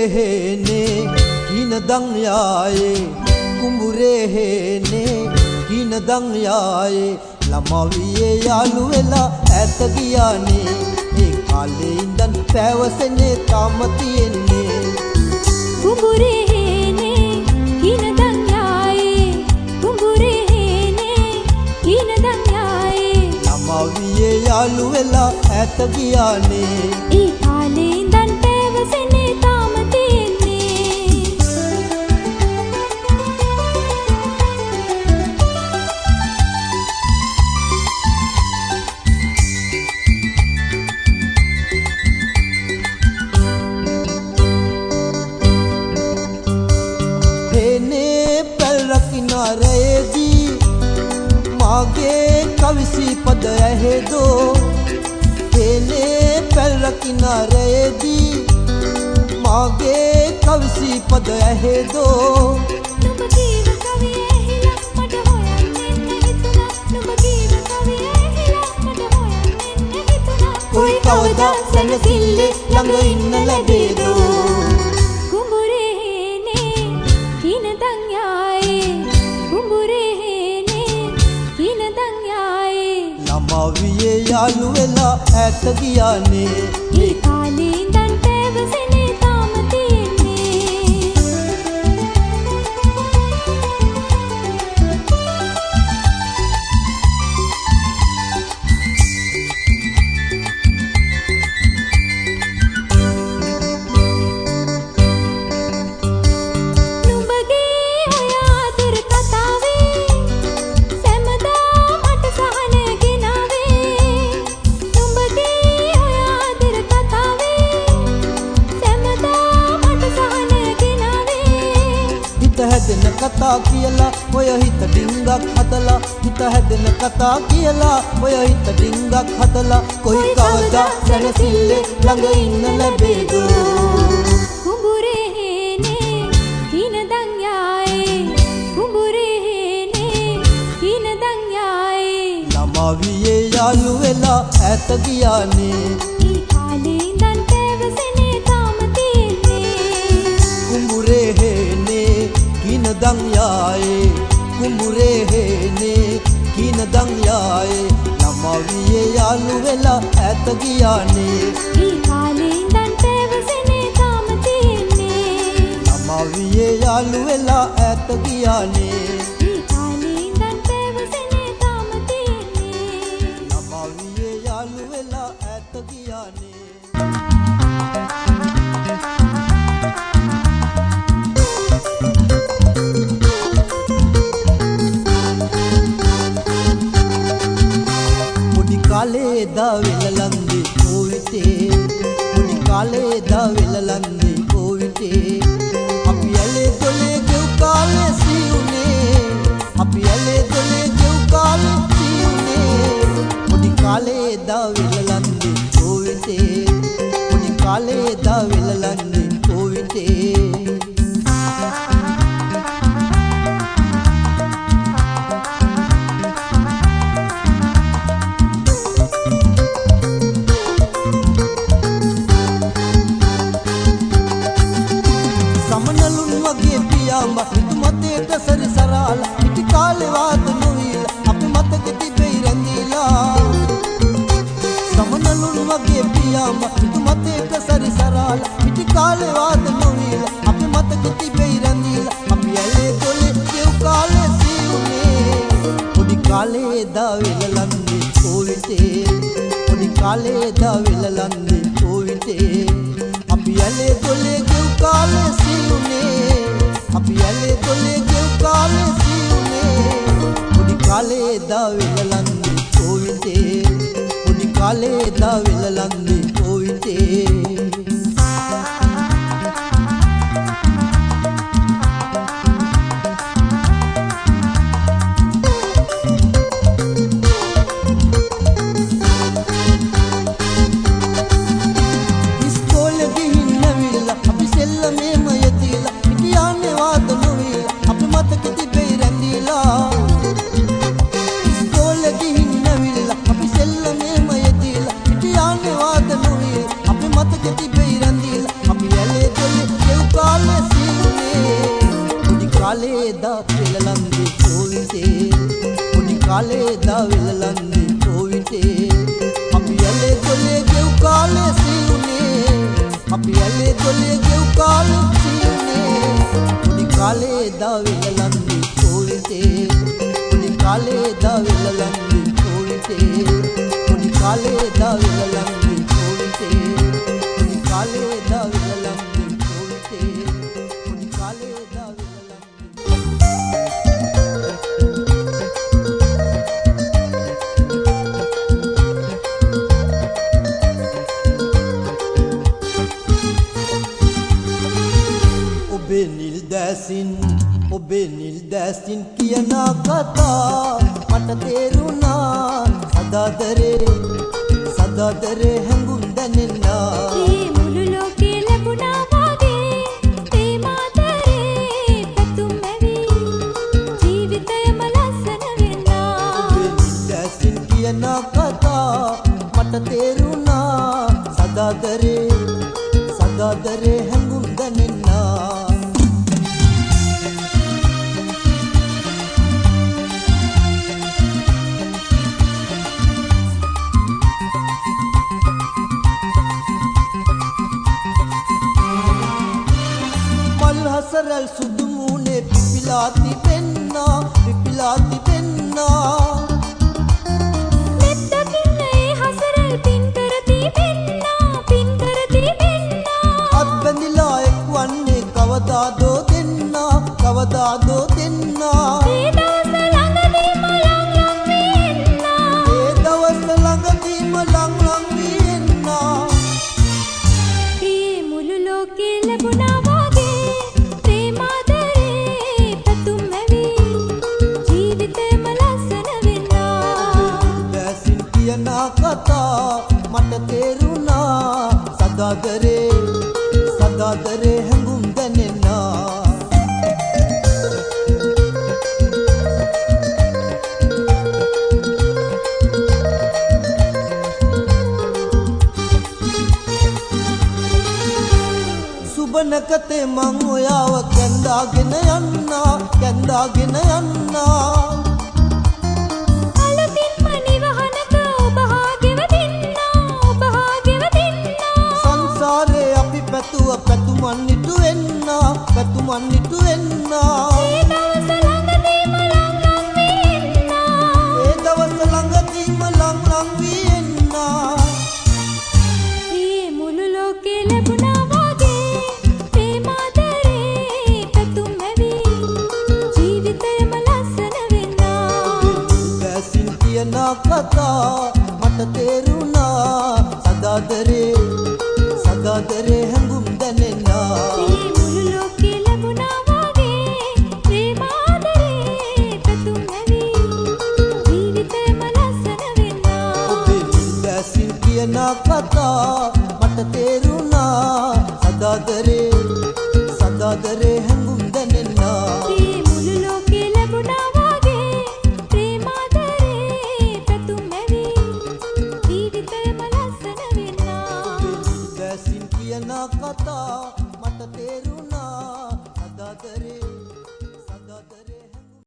කුඹුරේනේ හිනදන් යායේ කුඹුරේනේ හිනදන් යායේ ළමවියේ යාළු වෙලා ඈත ගියානේ ඒ කාලේ ඉඳන් පැවසෙන්නේ තාම තියෙන්නේ කුඹුරේනේ හිනදන් යායේ කුඹුරේනේ හිනදන් යායේ ළමවියේ යාළු වෙලා ඈත ගියානේ ඒ කාලේ ඉඳන් පැවසෙන්නේ තාම किनारेदी मागे कविसी पद है दो हेने पैर किनारेदी मागे कविसी पद है दो कोई कवदा सनसिल्ले ළඟ ඉන්න ලැබේදෝ ළමවියේ යාළු වෙලා ඈත ගියානේ ඒ කාලේ ඉඳන් පැවසෙන්නේ තාම තියෙන්නේ නුඹගේ ඔය ආදර කතාවේ සෑමදා මට සහනය හැදෙන කතා කියලා ඔය හිත ඩිංගක් හදලා හිත හැදෙන කතා කියලා ඔය හිත ඩිංගක් හදලා කොයි කවදා සැනසille ළඟ ඉන්න ලැබේදෝ කුඹුරේනේ හිනදන් යායේ කුඹුරේනේ හිනදන් යායේ ළමවියේ යාළු වෙලා ඈත ගියානේ ඒ කාලේ ඉඳන් පැවසෙන්නේ තාම තියෙන්නේ කුඹුරේනේ හිනදන් යායේ කුඹුරේනේ හිනදන් යායේ ළමවියේ යාළු වෙලා ඈත ගියානේ ඒ කාලේ ඉඳන් පැවසෙන්නේ තාම තියෙන්නේ ළමවියේ යාළු වෙලා ඈත ගියානේ ඒ කාලේ ඉඳන් පැවසෙන්නේ තාම තියෙන්නේ ළමවියේ යාළු වෙලා ඈත ගියානේ කාලේ දා වෙලලන්දි ඕවිතේ මුනි කාලේ දා වෙලලන්දි ඕවිතේ අපි ඇලේ දොලේ ගෙව් කාලේ සියුනේ අපි ඇලේ දොලේ ගෙව් කාලේ සියුනේ මුනි කාලේ දා වෙලලන්දි ඕවිතේ මුනි කාලේ දා වෙලලන්දි ඕවිතේ මතේට සරිසරාල ඉති කාලේ වාද නොවිල අපි මතක තිබෙයි රැඳිලා සමනලුන් වගේ පියාඹ ඉති මතේට සරිසරාල ඉති කාලේ වාද නොවිල අපි මතක තිබෙයි රැඳිලා අපි ඇලේ දොලේ ගෙව් කාලේ සියුනේ පොඩි කාලේ දා වෙලලන්දි ඕවිතේ පොඩි කාලේ දා වෙලලන්දි ඕවිතේ අපි ඇලේ දොලේ ගෙව් කාලේ සියුනේ අපි ඇලේ දොලේ ගෙව් කාලේ සියුනේ පොඩි කාලේ දා වෙලලන්දි ඕවිතේ පොඩි කාලේ දා වෙලලන්දි ඕවිතේ ඉස්කෝලේ ගිහින් නැවිලා අපි සෙල්ලමේම යෙදිලා හිටියානේ වාද නොවිලා අපි මතක තිබෙයි රැඳිලා ඉස්කෝලේ ගිහින් නැවිලා අපි සෙල්ලමේම යෙදිලා හිටියානේ වාද කෝවිතේ පොඩි කාලේ දවෙලලන්නේ කෝවිතේ අපි ඇලේ දොලේ ගෙව් කාලේ සිවුනේ අපි ඇලේ දොලේ ගෙව් කාලේ සිවුනේ පොඩි කාලේ දවෙලලන්නේ කෝවිතේ පොඩි කාලේ දවෙලලන්නේ කෝවිතේ පොඩි කාලේ දවෙලලන්නේ කෝවිතේ පොඩි කාලේ දවෙලලන්නේ කෝවිතේ පොඩි කාලේ දවෙලලන්නේ ඔබේ නිල් දැසින් කියන කතා මට තේරුණා සදාදරේ හැඟුම් දැනෙන්නා මේ මුළු ලෝකේ ලැබුණා වාගේ ප්‍රේමාදරේ පැතුම් ඇවි ජීවිතයම ලස්සන වෙන්නා ඔබේ නිල් දැසින් කියන කතා මට තේරුණා සදාදරේ හැඟුම් දැනෙන්නා හසරල් සුදු මූනේ පිපිලා තිබෙන්නා නෙත් දකින්නේ හසරල් පින් කර තිබෙන්නා අත් බැඳිලා එක්වන්නේ කවදාදෝ දෙන්නා ඒ දවස ළඟදීම ලං වී එන්නා මේ මුළු ලෝකේ ලැබුණා වාගේ ප්‍රේමාදරේ පැතුම් ඇවි ජීවිතයම ලස්සන වෙන්නා දැසින් කියන කතා මට තේරුණා සදාදරේ හැඟුම් දැනෙන්නා සුබනකතේ මං ඔයාව කැන්දාගෙන යන්නා අලුතින්ම නිවහනක ඔබ හා ගෙවදින්නා සංසාරේ අපි පැතුව පැතුමන් නිටු වෙන්නා ඒ දවස ළඟදීම ලං වී එන්නා මේ මුළු ලෝකේ ලැබුණා වාගේ ප්‍රේමාදරේ පැතුම් ඇවි ජීවිතයම ලස්සන වෙන්නා දැසින් කියන කතා මට තේරුණා සදාදරේ හැඟුම් දැනෙන්නා මේ මුළු ලෝකේ ලැබුණා වාගේ ප්‍රේමාදරේ පැතුම් ඇවි ජීවිතයම ලස්සන වෙන්නා ඔබේ නිල් දැසින් කියන කතා